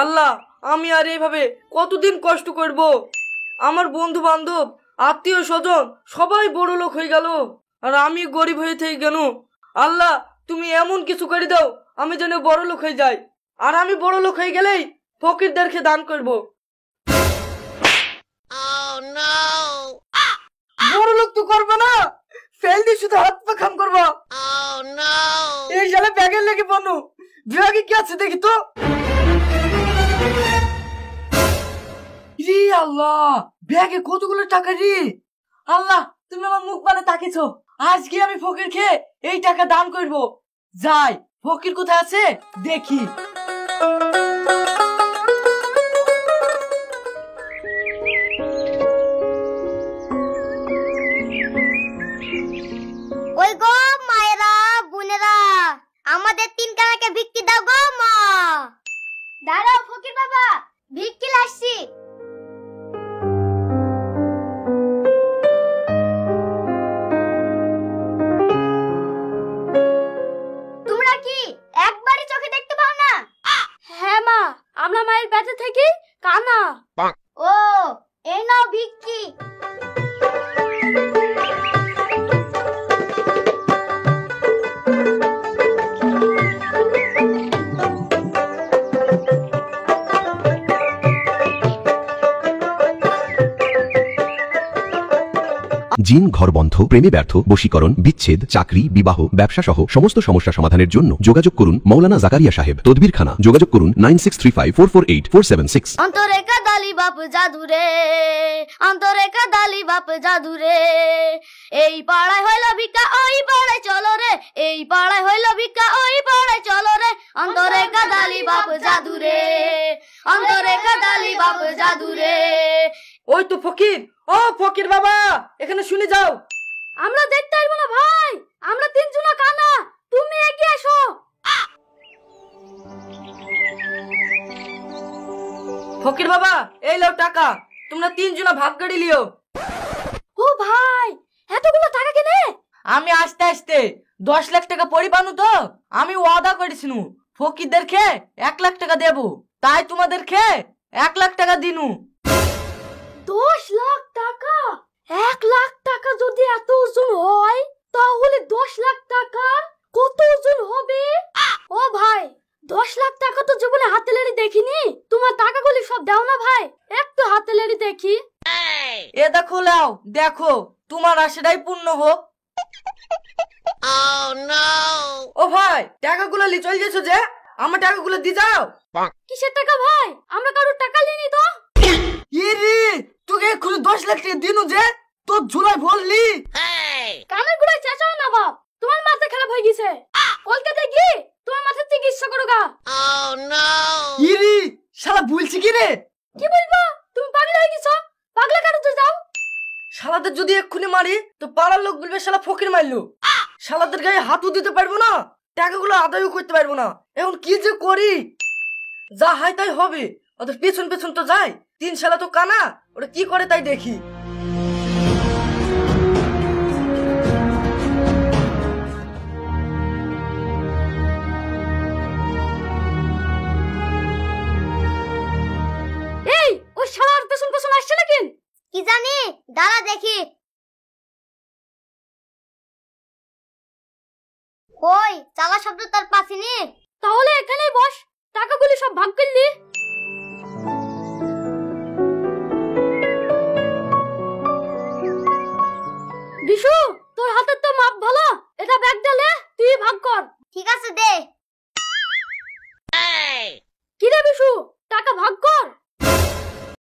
আল্লাহ, আমি আর এইভাবে কতদিন কষ্ট করব? আমার বন্ধু বান্ধব আত্মীয় স্বজন সবাই বড় লোক হয়ে গেল, আর আমি গরিব হয়ে থেকে গেল। আল্লাহ, তুমি এমন কিছু করে দাও আমি যেন বড় লোক হয়ে যাই, আর আমি বড় লোক হয়ে গেলেই ফকিরদেরকে দান করব। বড় লোক তো করবো না, ফেল দিয়ে শুধু হাত পা খাম করবো। এই সালে ব্যাগের লেগে বানু, ব্যাগে কি আছে দেখি তো। রে আল্লাহ, ব্যাগে কতগুলো টাকা রে। আল্লাহ, তুমি আমার মুখ মানে তাকিয়েছো, আজকে আমি ফকির খেয়ে এই টাকা দান করব। যাই, ফকির কোথায় আছে দেখি। ওই গো মায়েরা বোনেরা, আমাদের 3 টাকাকে ভিক্ষি দাও গো মা। দাঁড়াও ফকির বাবা, ভিক্ষি লাসছি। তোমরা কি একবারই চোখে দেখতে পাও না? হ্যাঁ মা, আমরা মায়ের পেটে থেকে কানা। ও, এই নাও ভিক্ষি। জিন, ঘর বন্ধ, প্রেমে ব্যর্থ, বশীকরণ, বিচ্ছেদ, চাকরি, বিবাহ, ব্যবসা সহ সমস্ত সমস্যা সমাধানের জন্য যোগাযোগ করুন মৌলানা জাকারিয়া সাহেব, তদবিরখানা। যোগাযোগ করুন 9635448476। অন্তরে কাদালি বাপ জাদুরে, অন্তরে কাদালি বাপ জাদুরে। এই পাড়ায় হইল ভিক্ষা, ওই পাড়ায় চলো রে। এই পাড়ায় হইল ভিক্ষা, ওই পাড়ায় চলো রে। অন্তরে কাদালি বাপ জাদুরে, অন্তরে কাদালি বাপ জাদুরে। ওই তো ফকির, ও ফকির বাবা, এখানে শুনে যাও। আমরা দেখতে আইবো না ভাই, আমরা 3 জনা কানা, তুমি এগিয়ে এসো। ফকির বাবা, এই লাও টাকা, তোমরা 3 জনা ভাগ করে লিও। ও ভাই, এতগুলো টাকা কেনে? আমি আস্তে আস্তে 10 লাখ টাকা পরিবানু তো, আমি ওয়াদা করেছিনু ফকিরদেরকে 1 লাখ টাকা দেব, তাই তোমাদেরকে 1 লাখ টাকা দিনু। 10 লাখ টাকা? 1 লাখ টাকা যদি এত ওজন হয়, তাহলে 10 লাখ টাকার কত ওজন হবে? ও ভাই, 10 লাখ টাকা তো জীবনে হাতে লেড়ি দেখিনি। তোমার টাকাগুলি সব দাও না ভাই, একটু হাতে লেড়ি দেখি। এ দেখো, লাও দেখো, তোমার আশাটাই পূর্ণ হোক। ও ভাই, টাকাগুলো লি চলে গেছো যে, আমার টাকাগুলো দি যাও। কিসের টাকা ভাই? আমরা কারোর টাকা লিনি তো। ইরে, তোকে এক্ষুনি 10 লাখ টাকা দিনু যে, তোর ঝুলাই বললি। কানের গুড়ায় চেঁচাও না বাপ, তোমার মাথা খারাপ হয়ে গেছে। কলকাতায় গিয়ে তোমার মাথার চিকিৎসা করো গা। ইরে, শালা বলছি কি রে? কি বলবো, তুমি পাগল হয়ে গেছো। পাগলা কাটতে যাও। শালাদের যদি এক্ষুনি মারি তো পাড়ার লোক বলবে শালা ফকির মারলো। শালাদের গায়ে হাতও দিতে পারবো না, টাকাগুলো আদায়ও করতে পারবো না। এখন কি যে করি, যা হয় তাই হবে। ওদের পেছন পেছন তো যায়, 3 শালা তো কানা, ওরা কি করে তাই দেখি। এই, ও শালার পেছন পেছন আসছে নাকি? কি জানি, দাঁড়া দেখি। কই চালা শব্দ তার পাশে নেই, তাহলে এখানেই বস, টাকাগুলি সব ভাগ করলি।